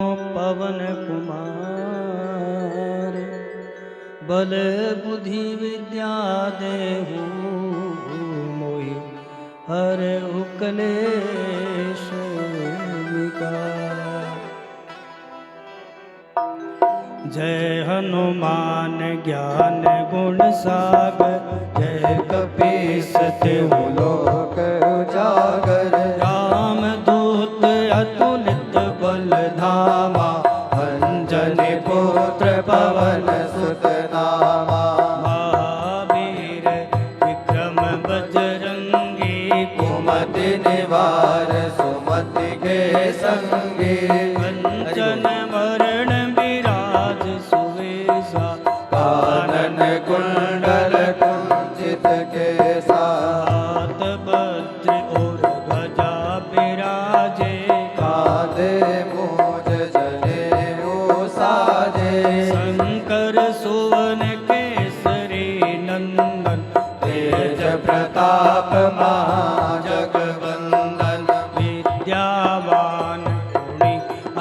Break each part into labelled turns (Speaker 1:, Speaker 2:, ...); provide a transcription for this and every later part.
Speaker 1: पवन कुमार बल बुद्धि विद्या देहु मोहि हर क्लेश विकार। जय हनुमान ज्ञान गुण सागर जय कपीस तिहु लोक उजागर। राम दूत अतुलित बल धामा अंजनी पुत्र पवन सुत नामा। महावीर विक्रम बजरंगी कुमति निवार सुमति के संगी। कंचन वरण विराज सुवेशा कानन कुंडल कुंचित केसा। हाथ वज्र और ध्वजा विराजे कांधे मूंज जनेऊ साजे। शंकर सुवन केसरी नंदन तेज प्रताप महाजगवंदन। विद्यावान गुणी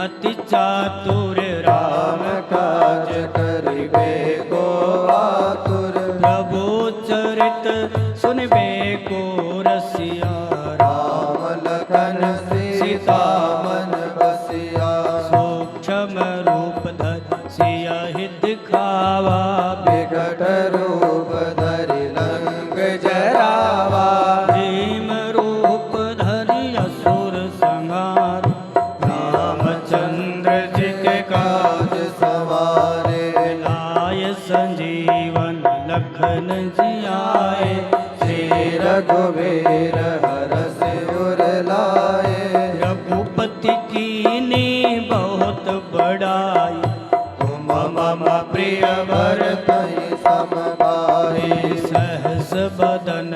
Speaker 1: अति चातुर राम काज करिबे को आतुर। प्रभु चरित सुनबे को रसिया राम लखन सीता मन बसिया। सूक्ष्म रूप धर सिया हित खावा विकट रूप धरि लंक जरावा। भीम रूप धरि असुर संहार रामचंद्र जी के काज सवारे। लाय संजीवन लखन जियाए श्री रघुवीर हरष उर लाए। रघुपति कीन्ही बहुत बड़ाई तुम मम प्रिय भरतहि सम भाई। सहस बदन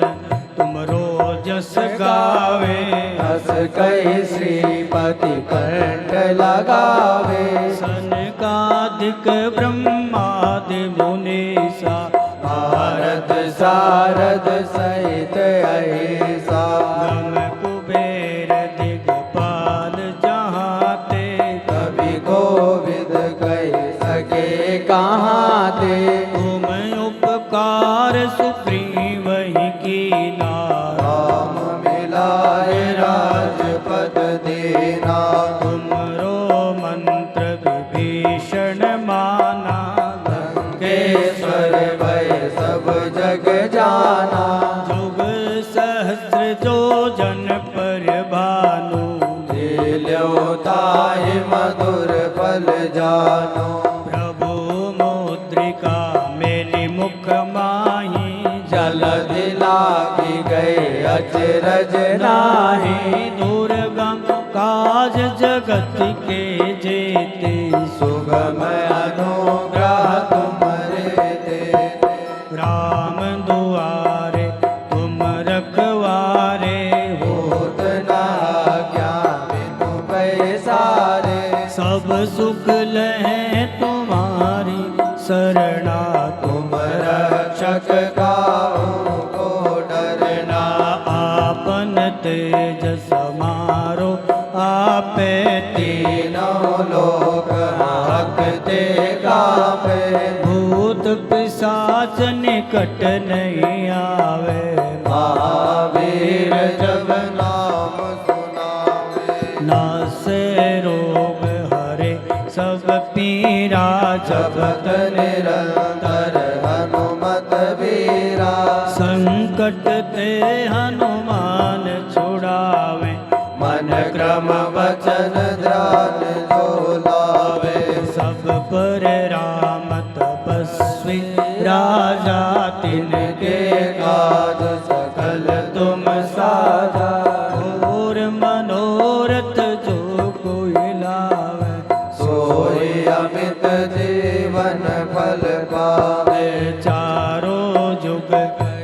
Speaker 1: तुमरो जस गावे हस कहि श्रीपति कंठ लगावे। सनकादिक ब्रह्मादि मुनीसा भारत सारद सहित अहिसा। गम कुबेर दिगपाल जहाते कवि कोविद कहि सके कहाते। तुम उपकार सुग्रीवहि कीना राम मिलाए राजपद दीना। तुमरो मंत्र विभीषण माना लंकेश्वर भय सब जग जाना। जुग सहस्र जो जन पर भानु लील्यो ताहि मधुर फल जानो। प्रभु मुद्रिका मेलि मुख माहि जलधि लागी गए अचरज नाहि। दुर्गम काज जगत के जेते सुगम अनुग्रह तुम्हारे देते। राम दुआरे तुम रखवारे होत न आज्ञा बिनु पैसारे। सब सुख लहे तुम्हारी सरना तुम रक्षक काहू को डरना। आपन तेज समारो आपे तीनों लोक हांकते कांपे। भूत पिशाच निकट नहीं आवे महावीर जब नाम सुनावे। नासे रोग हरे सब पीरा जपत निरंतर हनुमत वीरा। संकट ते हनुमान छुड़ावे मन क्रम वचन ध्यान जो लावे। सब पर राम तपस्वी राजा तिनके काज सकल तुम साजा। और मनोरथ जो कोई लावे सोई अमित जीवन फल पावे। चारों जुग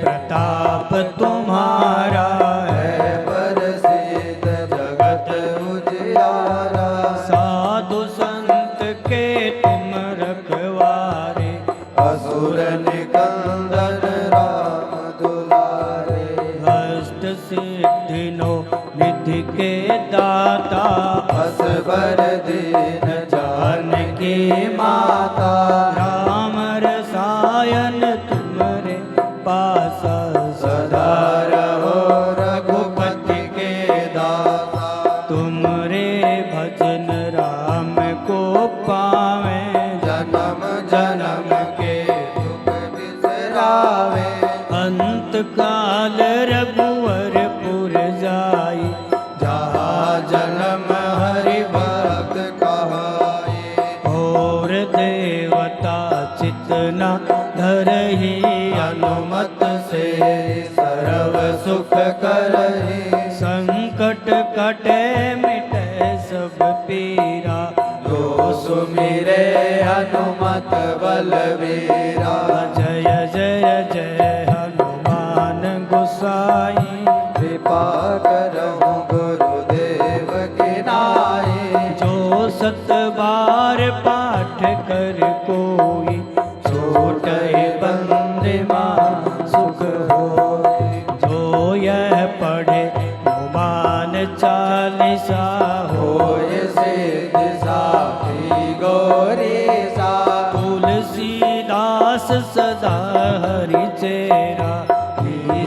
Speaker 1: प्रताप तुम्हारा है प्रसिद्ध जगत उजियारा। साधु संत के तुम रखवारे असुर निकंदन राम दुलारे। अष्ट सिद्धि नो निधि के दाता असबर दीन माता। राम रसायन तुमरे पास सदा रहो रघुपति के दासा। तुमरे भजन राम को पावे जन्म जन्म के दुख बिसरावे। अंत काल रघुवरपुर जाई जहाँ जन्म हरि भक्त कहाई। और देवता चितना धरहि अनुमत से सर्व सुख करहि। संकट कटे मिटे सब पीरा जो सुमिरे हनुमत बलवीरा। जय जय जय हनुमान गोसाई कृपा करहु गुरुदेव की नाई। जो सत बार पाठ कर कोई छोटहि बंदे मां सुख होई। जो यह पढ़े हनुमान चालीसा होय सिद्धि साखी गौरी सा। तुलसीदास सदा हरि चेरा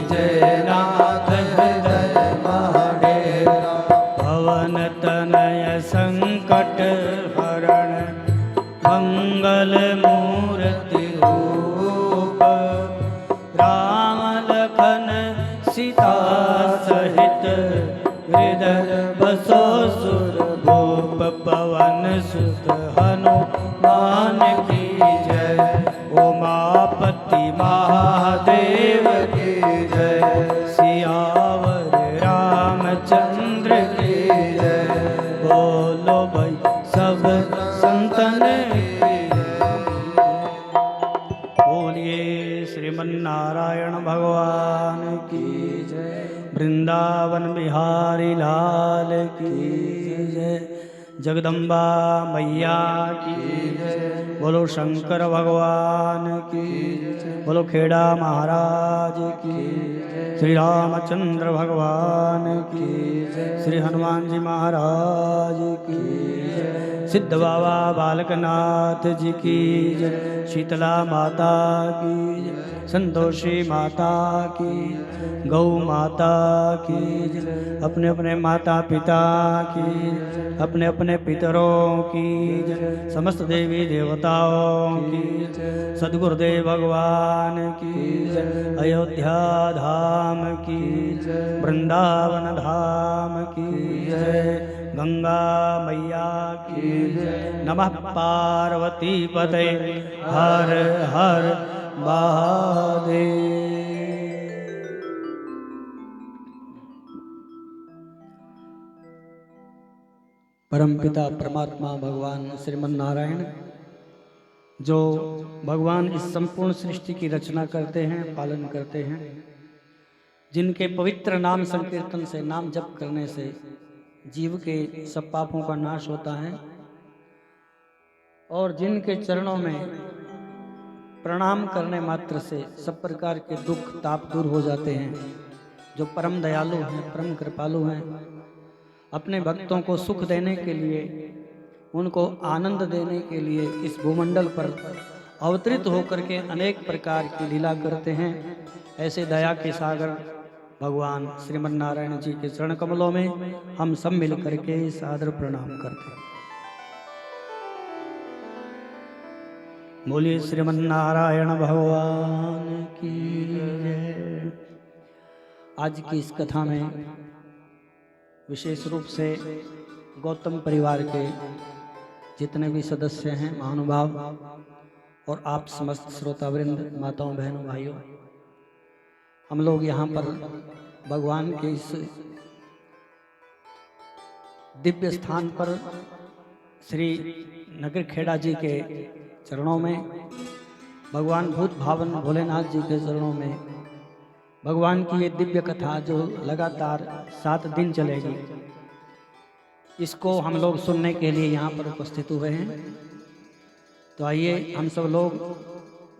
Speaker 1: जय नाथ हृदय महाडेरा। पवन तनय संकट हरण मंगल मूर्ति रूप। राम लखन सीता सहित हृदय बसो सुर भूप। पवन सुत हनुमान की जय। उमापति महादेव की जय। सियावर रामचंद्र की जय। बोलो भाई सब संतन की जय। बोलिए श्रीमन्नारायण भगवान की जय। वृंदावन बिहारी लाल की जय। जगदम्बा मैया की जय। बोलो शंकर भगवान की जय। बोलो खेड़ा महाराज की जय। श्री रामचंद्र भगवान की जय। श्री हनुमान जी महाराज की जय। सिद्ध बाबा बालकनाथ जी की जय। शीतला माता की जय। संतोषी माता की। गौ माता की जय। अपने अपने माता पिता की। अपने अपने पितरों की जय। समस्त देवी देवताओं की जय। सद्गुरुदेव भगवान की जय। अयोध्या धाम की जय। वृंदावन धाम की जय। गंगा मैया की जय। नमः पार्वती पते हर हर महादेव। परमपिता परमात्मा भगवान श्रीमन नारायण जो भगवान इस संपूर्ण सृष्टि की रचना करते हैं, पालन करते हैं, जिनके पवित्र नाम संकीर्तन से, नाम जप करने से जीव के सब पापों का नाश होता है और जिनके चरणों में प्रणाम करने मात्र से सब प्रकार के दुख ताप दूर हो जाते हैं, जो परम दयालु हैं, परम कृपालु हैं, अपने भक्तों को सुख देने के लिए, उनको आनंद देने के लिए इस भूमंडल पर अवतरित होकर के अनेक प्रकार की लीला करते हैं। ऐसे दया के सागर भगवान श्रीमन नारायण जी के चरण कमलों में हम सब मिल करके सादर प्रणाम करते हैं। बोलिए श्रीमन नारायण भगवान की जय। आज की इस कथा में विशेष रूप से गौतम परिवार के जितने भी सदस्य हैं, महानुभाव और आप समस्त श्रोतावृंद, माताओं, बहनों, भाइयों, हम लोग यहाँ पर भगवान के इस दिव्य स्थान पर श्री नगर खेड़ा जी के चरणों में, भगवान भूत भावन भोलेनाथ जी के चरणों में भगवान की ये दिव्य कथा जो लगातार 7 दिन चलेगी, इसको हम लोग सुनने के लिए यहाँ पर उपस्थित हुए हैं। तो आइए हम सब लोग,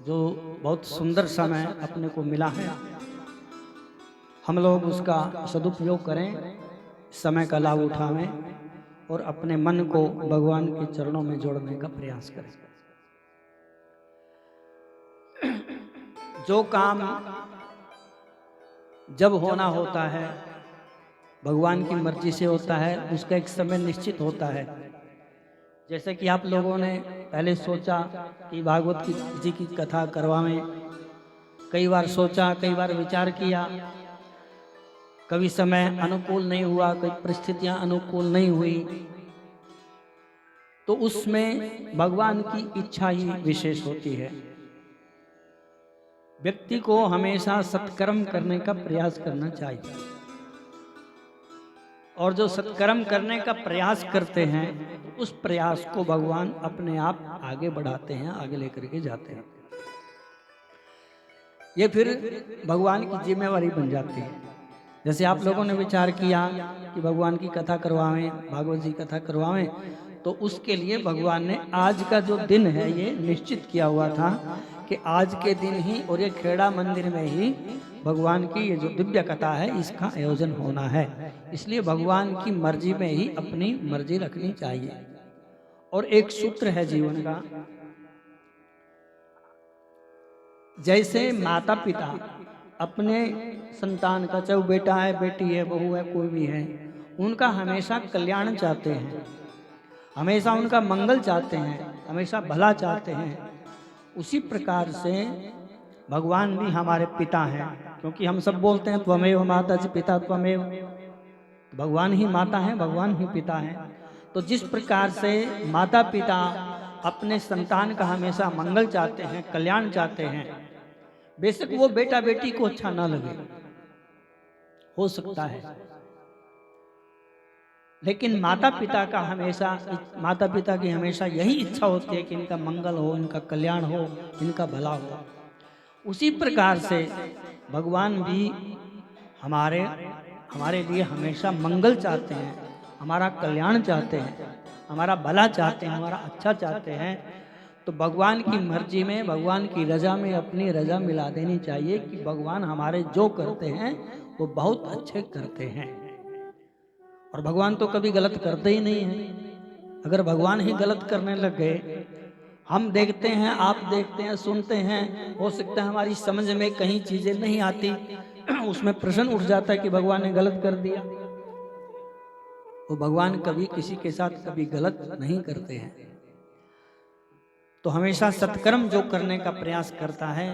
Speaker 1: जो बहुत सुंदर समय अपने को मिला है, हम लोग उसका सदुपयोग करें, समय का लाभ उठावें और अपने मन को भगवान के चरणों में जोड़ने का प्रयास करें। जो काम जब होना होता है भगवान की मर्जी से होता है, उसका एक समय निश्चित होता है। जैसे कि आप लोगों ने पहले सोचा कि भागवत जी की कथा करवाएं, कई बार सोचा, कई बार विचार किया, कभी समय अनुकूल नहीं हुआ, कई परिस्थितियां अनुकूल नहीं हुई, तो उसमें भगवान की इच्छा ही विशेष होती है। व्यक्ति को हमेशा सत्कर्म करने का प्रयास करना चाहिए, और जो सत्कर्म करने का प्रयास करते हैं उस प्रयास को भगवान अपने आप आगे बढ़ाते हैं, आगे लेकर के जाते हैं। ये फिर भगवान की जिम्मेवारी बन जाती है। जैसे आप लोगों ने विचार किया कि भगवान की कथा करवाएं, भागवत जी कथा करवाएं, तो उसके लिए भगवान ने आज का जो दिन है ये निश्चित किया हुआ था कि आज के दिन ही और ये खेड़ा मंदिर में ही भगवान की ये जो दिव्य कथा है इसका आयोजन होना है। इसलिए भगवान की मर्जी में ही अपनी मर्जी रखनी चाहिए। और एक सूत्र है जीवन का, जैसे माता पिता अपने संतान का, चाहे बेटा है, बेटी है, बहू है, कोई भी है, उनका हमेशा कल्याण चाहते हैं, हमेशा उनका मंगल चाहते हैं, हमेशा भला चाहते हैं, उसी प्रकार से भगवान भी हमारे पिता हैं। क्योंकि हम सब बोलते हैं त्वमेव माता च पिता त्वमेव, भगवान ही माता है, भगवान ही पिता है। तो जिस प्रकार से माता पिता अपने संतान का हमेशा मंगल चाहते हैं, कल्याण चाहते हैं, बेशक वो बेटा बेटी को अच्छा ना लगे, हो सकता है, लेकिन माता पिता का हमेशा, माता पिता की हमेशा यही इच्छा होती है कि इनका मंगल हो, इनका कल्याण हो, इनका भला हो। उसी प्रकार से भगवान भी हमारे लिए हमेशा मंगल चाहते हैं, हमारा कल्याण चाहते हैं, हमारा भला चाहते हैं, हमारा अच्छा चाहते हैं। तो भगवान की मर्जी में, भगवान की रजा में अपनी रजा मिला देनी चाहिए कि भगवान हमारे जो करते हैं वो बहुत अच्छे करते हैं। और भगवान तो कभी गलत करते ही नहीं हैं। अगर भगवान ही गलत करने लग गए, हम देखते हैं, आप देखते हैं, सुनते हैं, हो सकता है हमारी समझ में कहीं चीजें नहीं आती, उसमें प्रश्न उठ जाता है कि भगवान ने गलत कर दिया। वो भगवान कभी किसी के साथ कभी गलत नहीं करते हैं। तो हमेशा सत्कर्म जो करने का प्रयास करता है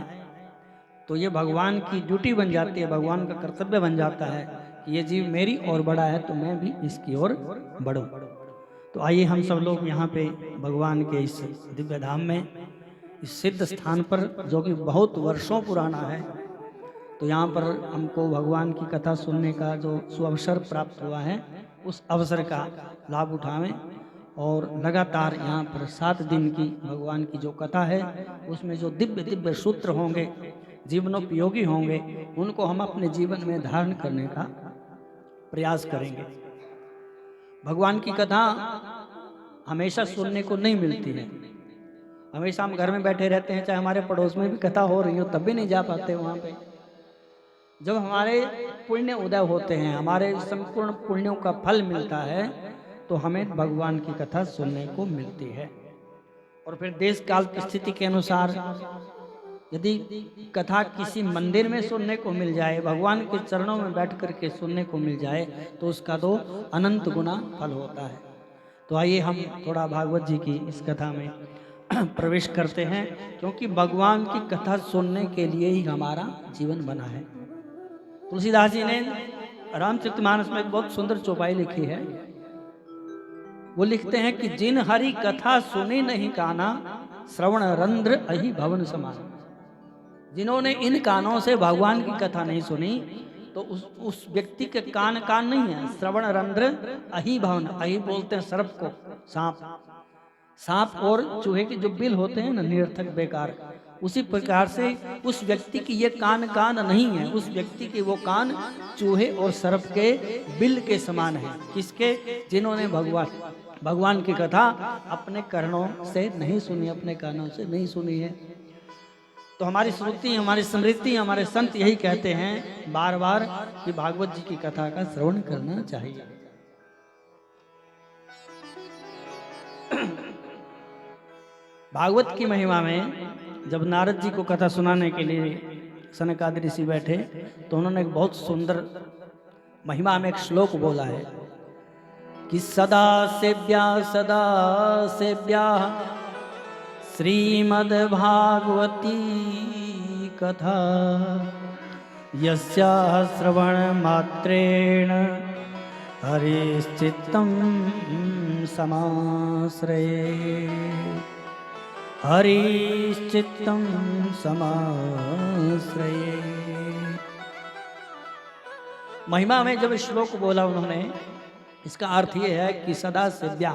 Speaker 1: तो ये भगवान की ड्यूटी बन जाती है, भगवान का कर्तव्य बन जाता है कि ये जीव मेरी ओर बढ़ा है तो मैं भी इसकी ओर बढ़ूं। तो आइए हम सब लोग यहाँ पे भगवान के इस दिव्य धाम में, इस सिद्ध स्थान पर, जो कि बहुत वर्षों पुराना है, तो यहाँ पर हमको भगवान की कथा सुनने का जो सुअवसर प्राप्त हुआ है, उस अवसर का लाभ उठावें। और लगातार यहाँ पर 7 दिन की भगवान की जो कथा है उसमें जो दिव्य दिव्य सूत्र होंगे, जीवनोपयोगी होंगे, उनको हम अपने जीवन में धारण करने का प्रयास करेंगे। भगवान की कथा हमेशा सुनने को नहीं मिलती है। हमेशा हम घर में बैठे रहते हैं, चाहे हमारे पड़ोस में भी कथा हो रही हो तब भी नहीं जा पाते वहाँ पे। जब हमारे पुण्य उदय होते हैं, हमारे संपूर्ण पुण्यों का फल मिलता है, तो हमें भगवान की कथा सुनने को मिलती है। और फिर देश काल की स्थिति के अनुसार यदि कथा किसी मंदिर में सुनने को मिल जाए, भगवान के चरणों में बैठ करके सुनने को मिल जाए, तो उसका तो अनंत गुना फल होता है। तो आइए हम थोड़ा भागवत जी की इस कथा में प्रवेश करते हैं, क्योंकि भगवान की कथा सुनने के लिए ही हमारा जीवन बना है। तुलसीदास जी ने रामचरितमानस में एक बहुत सुंदर चौपाई लिखी है। वो लिखते हैं कि जिन हरि कथा सुनी नहीं काना, श्रवण रंध्र अहि भवन समान। जिन्होंने इन कानों से भगवान की कथा नहीं सुनी तो उस व्यक्ति के कान नहीं है। श्रवण रंध्र अहि भवन, अहि बोलते हैं सर्प को, सांप और चूहे के जो बिल होते हैं ना, निरर्थक बेकार, उसी प्रकार से उस व्यक्ति की ये कान नहीं है। उस व्यक्ति के वो कान चूहे और सर्प के बिल के समान है। किसके? जिन्होंने भगवान की कथा अपने कर्णों से नहीं सुनी, अपने कानों से नहीं सुनी है। तो हमारी श्रुति, हमारी स्मृति, हमारे संत यही कहते हैं बार बार कि भागवत जी की कथा का श्रवण करना चाहिए। भागवत की महिमा में जब नारद जी को कथा सुनाने के लिए सनकादि ऋषि बैठे तो उन्होंने एक बहुत सुंदर महिमा में एक श्लोक बोला है कि सदा सेव्या श्रीमद्भागवती कथा यस्याः श्रवण मात्रेण हरिश्चित्तं समाश्रये हरिश्चित्तं समाश्रये। महिमा में जब श्लोक बोला उन्होंने, इसका अर्थ ये है कि सदा सेव्या,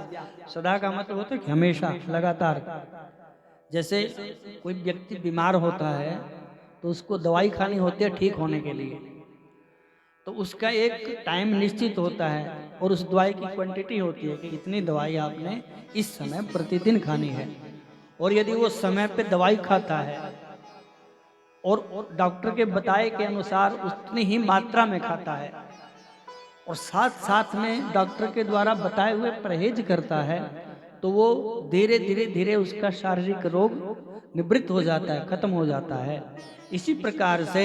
Speaker 1: सदा का मतलब होता है कि हमेशा, लगातार। जैसे कोई व्यक्ति बीमार होता है तो उसको दवाई खानी होती है ठीक होने के लिए, तो उसका एक टाइम निश्चित होता है और उस दवाई की क्वांटिटी होती है कि इतनी दवाई आपने इस समय प्रतिदिन खानी है। और यदि वो समय पे दवाई खाता है और डॉक्टर के बताए के अनुसार उतनी ही मात्रा में खाता है और साथ साथ में डॉक्टर के द्वारा बताए हुए परहेज करता है, तो वो धीरे धीरे उसका शारीरिक रोग निवृत्त हो जाता है, खत्म हो जाता है। इसी प्रकार से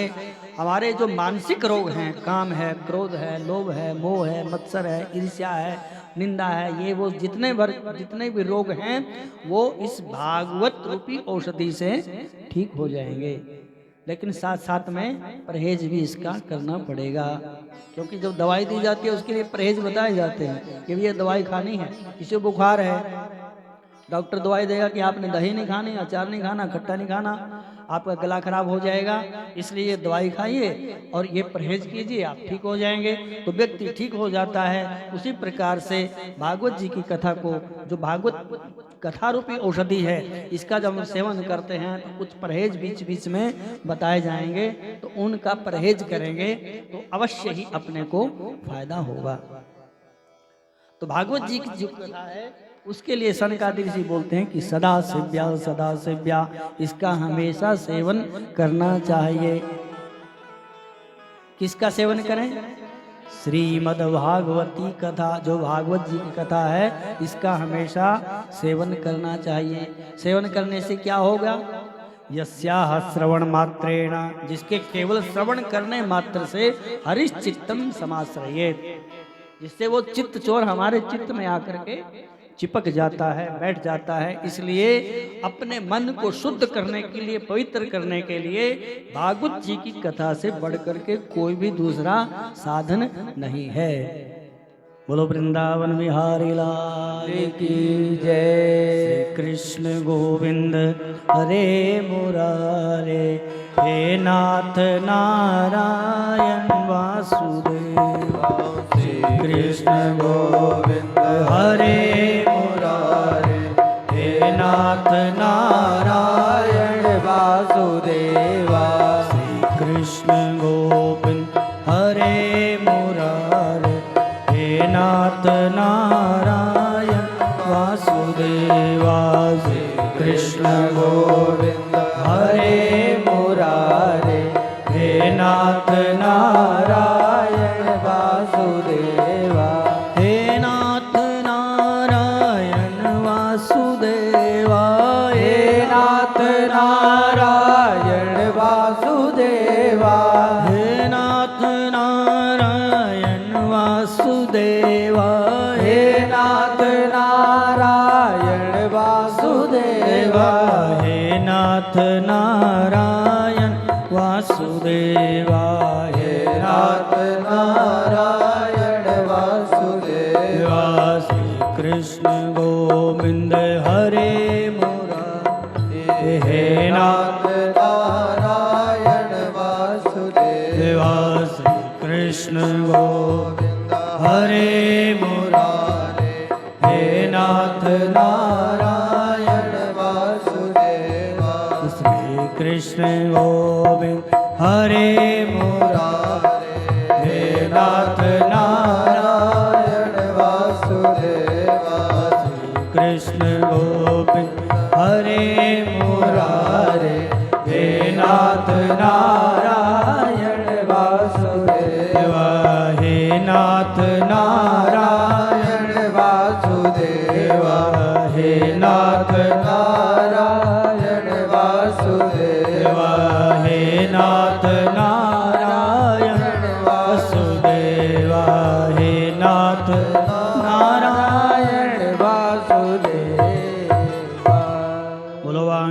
Speaker 1: हमारे जो मानसिक रोग हैं, काम है, क्रोध है, लोभ है, मोह है, मत्सर है, ईर्ष्या है, निंदा है, ये वो जितने भी रोग हैं वो इस भागवत रूपी औषधि से ठीक हो जाएंगे। लेकिन साथ साथ में परहेज भी इसका करना पड़ेगा, क्योंकि जब दवाई दी जाती है उसके लिए परहेज बताए जाते हैं कि ये दवाई खानी है। किसी को बुखार है, डॉक्टर दवाई देगा कि आपने दही नहीं खानी, अचार नहीं खाना, खट्टा नहीं खाना, आपका गला खराब हो जाएगा, इसलिए ये दवाई खाइए और ये परहेज कीजिए, आप ठीक हो जाएंगे। तो व्यक्ति ठीक हो जाता है। उसी प्रकार से भागवत जी की कथा को, जो भागवत कथा रूपी औषधि है, इसका जब हम सेवन करते हैं तो कुछ परहेज बीच बीच में बताए जाएंगे, तो उनका परहेज करेंगे तो अवश्य ही अपने को फायदा होगा। तो भागवत जी की जो कथा है उसके लिए सनकादि ऋषि बोलते हैं कि सदा सेव्या, इसका हमेशा सेवन करना चाहिए। किसका सेवन करें? श्रीमद् भागवती कथा, जो भागवत जी की कथा है, इसका हमेशा सेवन करना चाहिए। सेवन करने से क्या होगा? यस्याः श्रवण मात्रेण, जिसके केवल श्रवण करने मात्र से हरिश्चित्तम समाश्रयेत्, जिससे वो चित्त चोर हमारे चित्त में आकर के चिपक जाता है, बैठ जाता है। इसलिए अपने मन को शुद्ध करने के लिए, पवित्र करने के लिए भागवत जी की कथा से बढ़कर के कोई भी दूसरा साधन नहीं है। बोलो वृंदावन बिहारी लाल की जय। श्री कृष्ण गोविंद हरे मुरारे, हे नाथ नारायण वासुदेव। श्री कृष्ण गोविंद हरे मुरारे, हे नाथ नारायण वासुदेवा। श्री कृष्ण गोविंद हरे मुरारे, हे नाथ नारायण वासुदेवा। श्री कृष्ण गोविंद हरे मुरारे, हे नाथ नारायण वासुदेवा। हे नाथ नारायण वासुदेवा, हे नाथ नारायण वासुदेवा। हे नाथ नारायण वासुदेवा, हे नाथ नारायण वासुदेवा। हे नाथ नारायण वासुदेवा, हे नाथ नारायण वासुदेवा। श्री कृष्ण गोविंद हरे मुरारे, हे नाथ नारायण वासुदेवा। श्री कृष्ण गोविंद हरे मुरारे, हे नाथ नारायण वासुदेवा। श्री कृष्ण गोविंद हरे मुरारे, हे नाथ नारायण वासुदेवा। श्री कृष्ण गोविंद हरे मुरारे, हे नाथ नारायण वासुदेवा। हे नाथ नारायण वासुदेवा, हे नाथ नारायण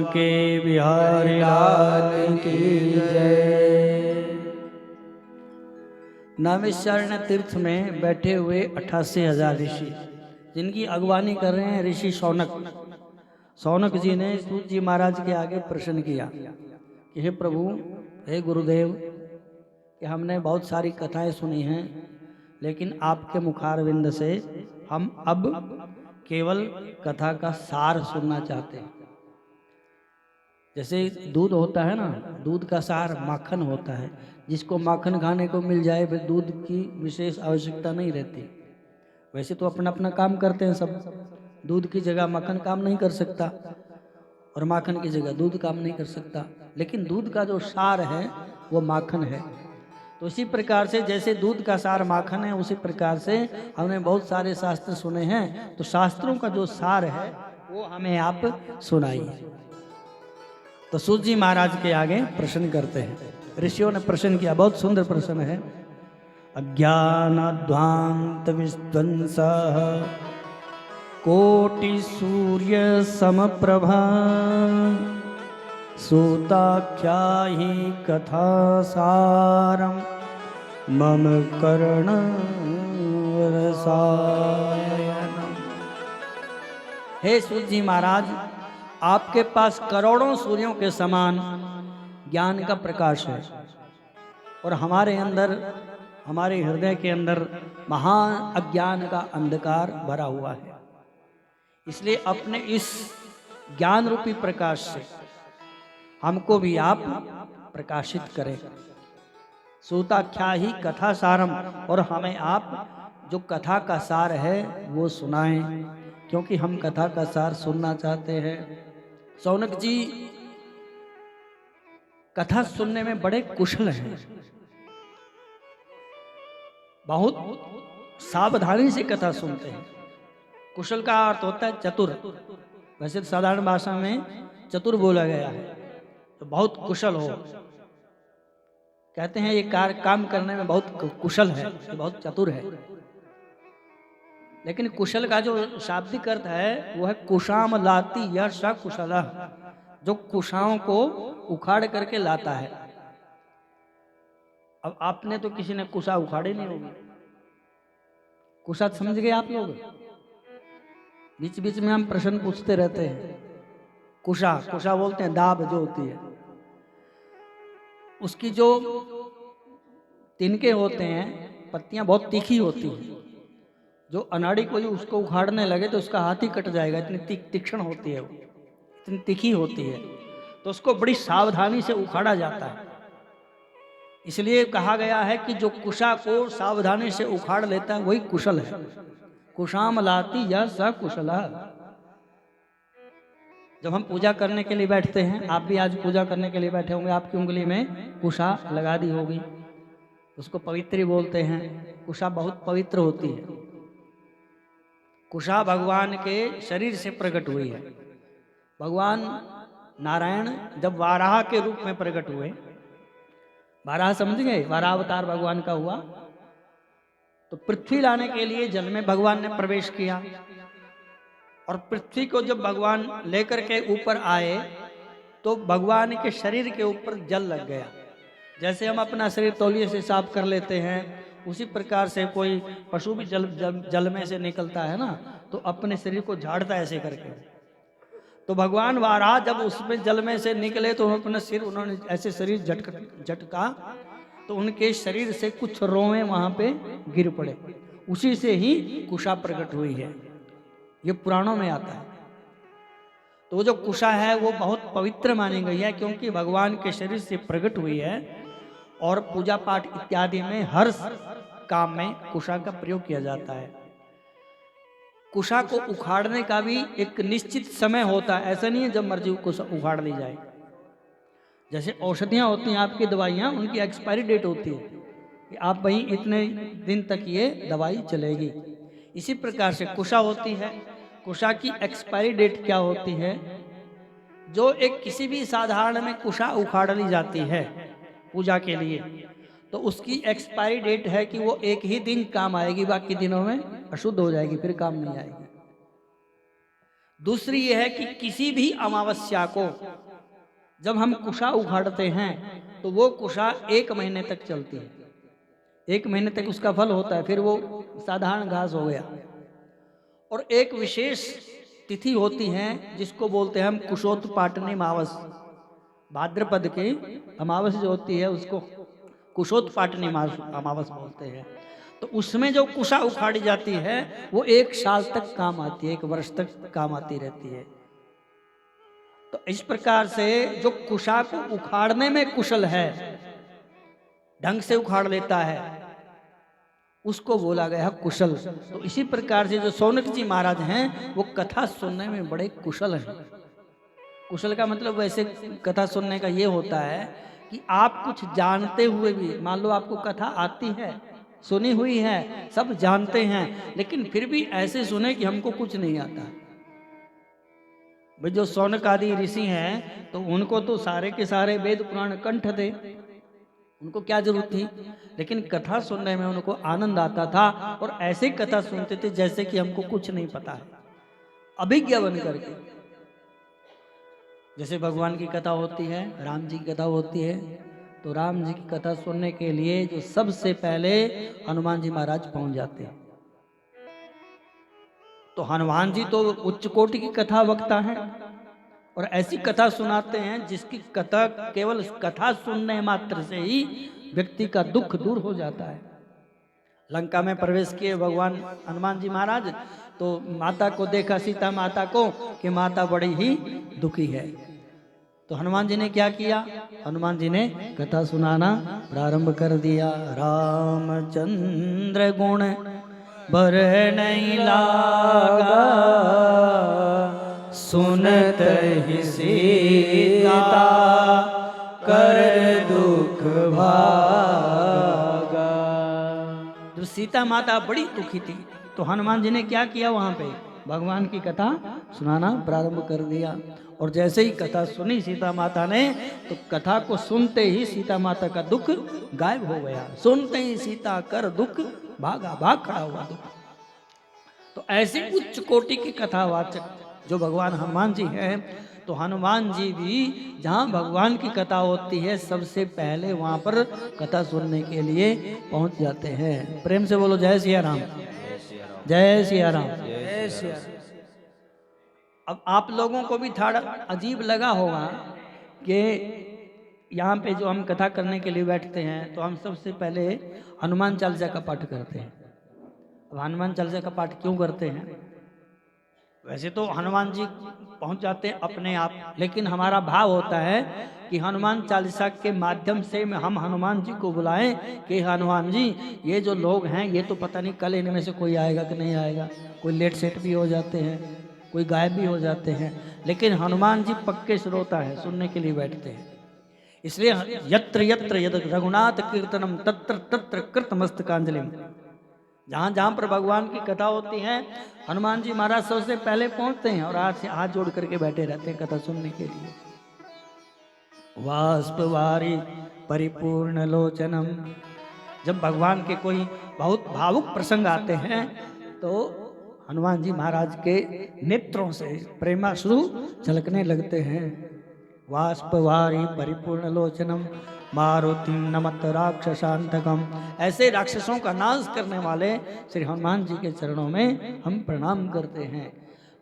Speaker 1: बांके बिहारी लाल की जय। नैमिषारण्य तीर्थ में बैठे हुए 88,000 ऋषि, जिनकी अगवानी कर रहे हैं ऋषि शौनक। शौनक जी ने सूत जी महाराज के आगे प्रश्न किया कि हे प्रभु, हे गुरुदेव, कि हमने बहुत सारी कथाएं सुनी हैं, लेकिन आपके मुखारविंद से हम अब केवल कथा का सार सुनना चाहते हैं। जैसे दूध होता है ना, दूध का सार माखन होता है। जिसको माखन खाने को मिल जाए फिर दूध की विशेष आवश्यकता नहीं रहती। वैसे तो अपना अपना काम करते हैं सब। दूध की जगह माखन काम नहीं कर सकता और माखन की जगह दूध काम नहीं कर सकता, लेकिन दूध का जो सार है वो माखन है। तो इसी प्रकार से जैसे दूध का सार माखन है, उसी प्रकार से हमने बहुत सारे शास्त्र सुने हैं, तो शास्त्रों का जो सार है वो हमें आप सुनाइए। तो सूत जी महाराज के आगे प्रश्न करते हैं। ऋषियों ने प्रश्न किया, बहुत सुंदर प्रश्न है। अज्ञानाध्वांत विध्वंसः कोटि सूर्य समप्रभा सूताख्याहि कथा सारम मम कर्ण रसायनम। हे सूत जी महाराज, आपके पास करोड़ों सूर्यों के समान ज्ञान का प्रकाश है और हमारे अंदर, हमारे हृदय के अंदर महान अज्ञान का अंधकार भरा हुआ है। इसलिए अपने इस ज्ञान रूपी प्रकाश से हमको भी आप प्रकाशित करें। सूताख्या ही कथा सारम, और हमें आप जो कथा का सार है वो सुनाएं, क्योंकि हम कथा का सार सुनना चाहते हैं। शौनक जी कथा सुनने में बड़े कुशल हैं, बहुत सावधानी से कथा सुनते हैं। कुशल का अर्थ होता है चतुर। वैसे साधारण भाषा में चतुर बोला गया है, तो बहुत कुशल हो। कहते हैं ये काम करने में बहुत कुशल है, ये बहुत चतुर है। लेकिन कुशल का जो शाब्दिक अर्थ है वो है कुशाम लाती या सकुशला, जो कुशाओं को उखाड़ करके लाता है। अब आपने तो किसी ने कुशा उखाड़े नहीं होगी। कुशा समझ गए आप लोग? बीच बीच में हम प्रश्न पूछते रहते हैं। कुशा, कुशा बोलते हैं दाब जो होती है, उसकी जो तिनके होते हैं, पत्तियां बहुत तीखी होती हैं। जो अनाड़ी कोई उसको उखाड़ने लगे तो उसका हाथ ही कट जाएगा, इतनी तीक्ष्ण होती है वो, इतनी तीखी होती है। तो उसको बड़ी सावधानी से उखाड़ा जाता है। इसलिए कहा गया है कि जो कुशा को सावधानी से उखाड़ लेता है वही कुशल है। कुशाम लाती या सकुशला। जब हम पूजा करने के लिए बैठते हैं, आप भी आज पूजा करने के लिए बैठे होंगे, आपकी उंगली में कुशा लगा दी होगी, उसको पवित्री बोलते हैं। कुशा बहुत पवित्र होती है। कुशा भगवान के शरीर से प्रकट हुई है। भगवान नारायण जब वाराह के रूप में प्रकट हुए, वाराह समझ गए, वाराह अवतार भगवान का हुआ, तो पृथ्वी लाने के लिए जल में भगवान ने प्रवेश किया। और पृथ्वी को जब भगवान लेकर के ऊपर आए तो भगवान के शरीर के ऊपर जल लग गया। जैसे हम अपना शरीर तौलिए से साफ कर लेते हैं, उसी प्रकार से कोई पशु भी जल में से निकलता है ना, तो अपने शरीर को झाड़ता है ऐसे करके। तो भगवान वाराह जब उसमें जल में से निकले तो अपना सिर उन्होंने ऐसे शरीर झटका, तो उनके शरीर से कुछ रोएं वहां पे गिर पड़े। उसी से ही कुशा प्रकट हुई है, ये पुराणों में आता है। तो जो कुशा है वो बहुत पवित्र मानी गई है, क्योंकि भगवान के शरीर से प्रकट हुई है। और पूजा पाठ इत्यादि में हर काम में कुशा का प्रयोग किया जाता है। कुशा को उखाड़ने का भी एक निश्चित समय होता है, ऐसा नहीं है जब मर्जी कुशा उखाड़ ली जाए। जैसे औषधियाँ होती हैं, आपकी दवाइयाँ, उनकी एक्सपायरी डेट होती है कि आप वहीं इतने दिन तक ये दवाई चलेगी। इसी प्रकार से कुशा होती है। कुशा की एक्सपायरी डेट क्या होती है? जो एक किसी भी साधारण में कुशा उखाड़ ली जाती है पूजा के लिए, तो उसकी एक्सपायरी डेट है कि वो एक ही दिन काम आएगी, बाकी दिनों में अशुद्ध हो जाएगी, फिर काम नहीं आएगी। दूसरी यह है कि किसी भी अमावस्या को जब हम कुशा उखाड़ते हैं तो वो कुशा 1 महीने तक चलती है, 1 महीने तक उसका फल होता है, फिर वो साधारण घास हो गया। और एक विशेष तिथि होती है जिसको बोलते हैं हम कुशोत्पाटनी अमावस, भाद्रपद की अमावस जो होती है उसको कुशोत्पाटनी अमावस बोलते हैं। तो उसमें जो कुशा उखाड़ी जाती है वो 1 साल तक काम आती है, 1 वर्ष तक काम आती रहती है। तो इस प्रकार से जो कुशा को उखाड़ने में कुशल है, ढंग से उखाड़ लेता है, उसको बोला गया कुशल। तो इसी प्रकार से जो सौनक जी महाराज हैं वो कथा सुनने में बड़े कुशल हैं। कुशल का मतलब वैसे कथा सुनने का ये होता है कि आप कुछ जानते हुए भी, मान लो आपको कथा आती है, सुनी हुई है, सब जानते हैं, लेकिन फिर भी ऐसे सुने कि हमको कुछ नहीं आता। भाई जो सौनक आदि ऋषि हैं तो उनको तो सारे के सारे वेद पुराण कंठ थे, उनको क्या जरूरत थी, लेकिन कथा सुनने में उनको आनंद आता था और ऐसे कथा सुनते थे जैसे कि हमको कुछ नहीं पता है, अभिज्ञ बन करके। जैसे भगवान की कथा होती है, राम जी की कथा होती है, तो राम जी की कथा सुनने के लिए जो सबसे पहले हनुमान जी महाराज पहुंच जाते हैं। तो हनुमान जी तो उच्च कोटि की कथा वक्ता हैं और ऐसी कथा सुनाते हैं जिसकी कथा केवल कथा सुनने मात्र से ही व्यक्ति का दुख दूर हो जाता है। लंका में प्रवेश किए भगवान हनुमान जी महाराज, तो माता को देखा, सीता माता को, कि माता बड़ी ही दुखी है। तो हनुमान जी ने क्या किया, हनुमान जी ने कथा सुनाना प्रारंभ कर दिया। रामचंद्र गुण बर नहीं लागा, सुनत ही सीता कर दुख भागा। तो सीता माता बड़ी दुखी थी, तो हनुमान जी ने क्या किया, वहां पे भगवान की कथा सुनाना प्रारंभ कर दिया। और जैसे ही कथा सुनी सीता माता ने, तो कथा को सुनते ही सीता माता का दुख गायब हो गया। सुनते ही सीता कर दुख भागा, भाग खड़ा हुआ दुख। तो ऐसी उच्च कोटि की कथावाचक जो भगवान हनुमान जी हैं, तो हनुमान जी भी जहाँ भगवान की कथा होती है सबसे पहले वहां पर कथा सुनने के लिए पहुंच जाते हैं। प्रेम से बोलो जय सिया राम, जय सिया राम, जय सिया राम। अब आप लोगों को भी थोड़ा अजीब लगा होगा कि यहाँ पे जो हम कथा करने के लिए बैठते हैं तो हम सबसे पहले हनुमान चालीसा का पाठ करते हैं। अब हनुमान चालीसा का पाठ क्यों करते हैं? वैसे तो हनुमान जी पहुंच जाते हैं अपने आप, लेकिन हमारा भाव होता है कि हनुमान चालीसा के माध्यम से हम हनुमान जी को बुलाएं कि हनुमान जी ये जो लोग हैं ये तो पता नहीं कल इनमें से कोई आएगा कि नहीं आएगा, कोई लेट सेट भी हो जाते हैं, कोई गायब भी हो जाते हैं, लेकिन हनुमान जी पक्के श्रोता है, सुनने के लिए बैठते हैं। इसलिए यत्र यत्र यद रघुनाथ कीर्तनम तत्र तत्र कृतमस्तकांजलिम, जहाँ जहाँ पर भगवान की कथा होती है हनुमान जी महाराज सबसे पहले पहुंचते हैं और हाथ जोड़ करके बैठे रहते हैं कथा सुनने के लिए। वाष्पवारी परिपूर्ण लोचनम, जब भगवान के कोई बहुत भावुक प्रसंग आते हैं तो हनुमान जी महाराज के नेत्रों से प्रेमाश्रु छलकने लगते हैं। वाष्पवारी परिपूर्ण लोचनम मारुति नमत राक्षसांतकम, ऐसे राक्षसों का नाश करने वाले श्री हनुमान जी के चरणों में हम प्रणाम करते हैं।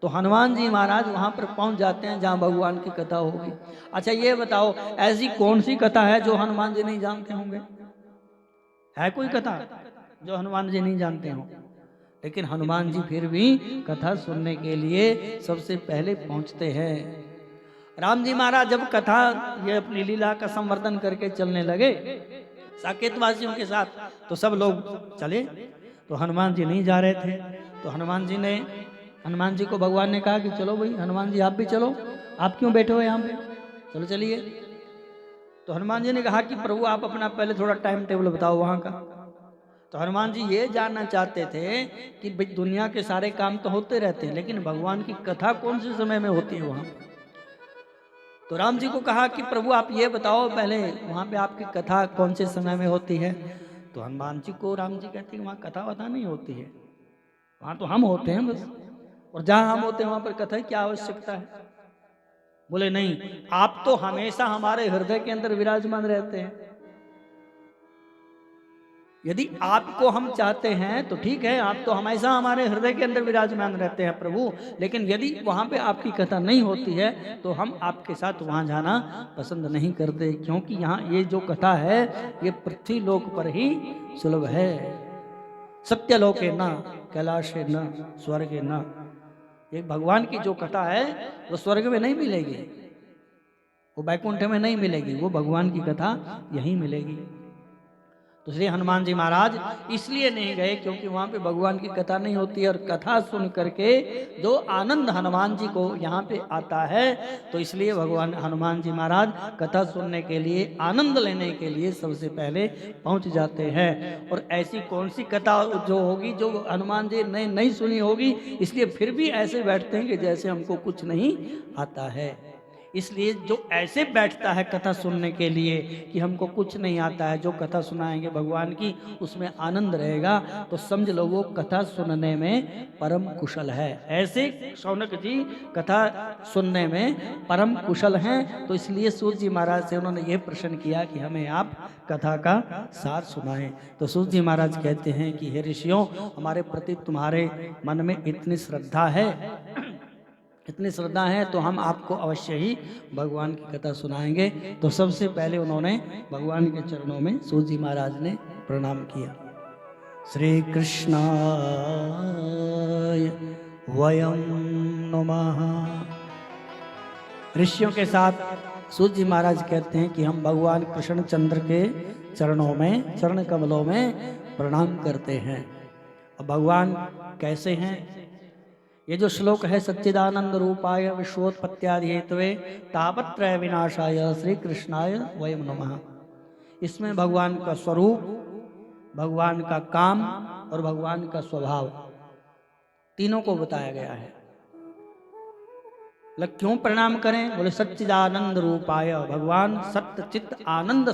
Speaker 1: तो हनुमान जी महाराज वहां पर पहुंच जाते हैं जहां भगवान की कथा होगी। अच्छा ये बताओ, ऐसी कौन सी कथा है जो हनुमान जी नहीं जानते होंगे? है कोई कथा जो हनुमान जी नहीं जानते हो? लेकिन हनुमान जी फिर भी कथा सुनने के लिए सबसे पहले पहुंचते हैं। राम जी महाराज जब कथा ये अपनी लीला का संवर्धन करके चलने लगे साकेत वासियों के साथ, तो सब लोग चले, तो हनुमान जी नहीं जा रहे थे। तो हनुमान जी को भगवान ने कहा कि चलो भाई हनुमान जी आप भी चलो, आप क्यों बैठे हो यहाँ पे, चलो चलिए। तो हनुमान जी ने कहा कि प्रभु आप अपना पहले थोड़ा टाइम टेबल बताओ वहाँ का। तो हनुमान जी ये जानना चाहते थे कि भाई दुनिया के सारे काम तो होते रहते हैं, लेकिन भगवान की कथा कौन से समय में होती है वहाँ। तो राम जी को कहा कि प्रभु आप ये बताओ पहले वहाँ पे आपकी कथा कौन से समय में होती है। तो हनुमान जी को राम जी कहते हैं वहाँ कथा वथा नहीं होती है, वहाँ तो हम होते हैं बस, और जहां हम होते हैं वहां पर कथा की क्या आवश्यकता है? बोले नहीं, आप तो हमेशा हमारे हृदय के अंदर विराजमान रहते हैं। यदि आपको हम चाहते हैं तो ठीक है, आप तो हमेशा हमारे हृदय के अंदर विराजमान रहते हैं प्रभु, लेकिन यदि वहां पे आपकी कथा नहीं होती है तो हम आपके साथ वहां जाना पसंद नहीं करते, क्योंकि यहाँ ये जो कथा है ये पृथ्वी लोक पर ही सुलभ है। सत्यलोके न कैलाशे न स्वर्गे न। ये भगवान की जो कथा है वो स्वर्ग में नहीं मिलेगी, वो बैकुंठ में नहीं मिलेगी, वो भगवान की कथा यहीं मिलेगी। तो श्री हनुमान जी महाराज इसलिए नहीं गए क्योंकि वहां पे भगवान की कथा नहीं होती है, और कथा सुन करके जो आनंद हनुमान जी को यहाँ पे आता है, तो इसलिए भगवान हनुमान जी महाराज कथा सुनने के लिए, आनंद लेने के लिए सबसे पहले पहुंच जाते हैं। और ऐसी कौन सी कथा जो होगी जो हनुमान जी ने नहीं सुनी होगी, इसलिए फिर भी ऐसे बैठते हैं कि जैसे हमको कुछ नहीं आता है। इसलिए जो ऐसे बैठता है कथा सुनने के लिए कि हमको कुछ नहीं आता है, जो कथा सुनाएंगे भगवान की उसमें आनंद रहेगा, तो समझ लो वो कथा सुनने में परम कुशल है। ऐसे शौनक जी कथा सुनने में परम कुशल हैं, तो इसलिए सूत जी महाराज से उन्होंने ये प्रश्न किया कि हमें आप कथा का सार सुनाएं। तो सूत जी महाराज कहते हैं कि हे ऋषियों, हमारे प्रति तुम्हारे मन में इतनी श्रद्धा है, इतनी श्रद्धा है, तो हम आपको अवश्य ही भगवान की कथा सुनाएंगे। तो सबसे पहले उन्होंने भगवान के चरणों में सूत जी महाराज ने प्रणाम किया। श्री कृष्णाय वयम नमः। ऋषियों के साथ सूत जी महाराज कहते हैं कि हम भगवान कृष्ण चंद्र के चरणों में, चरण कमलों में प्रणाम करते हैं। अब भगवान कैसे हैं? ये जो श्लोक है, सच्चिदानंद रूपाय विश्वोत्पत्त्यादि हेतवे तापत्रय विनाशाय श्री कृष्णाय वयम नमः, इसमें भगवान का स्वरूप, भगवान का काम और भगवान का स्वभाव तीनों को बताया गया है। क्यों प्रणाम करें? बोले सच्चिदानंद रूपाय, भगवान सत्य चित्त आनंद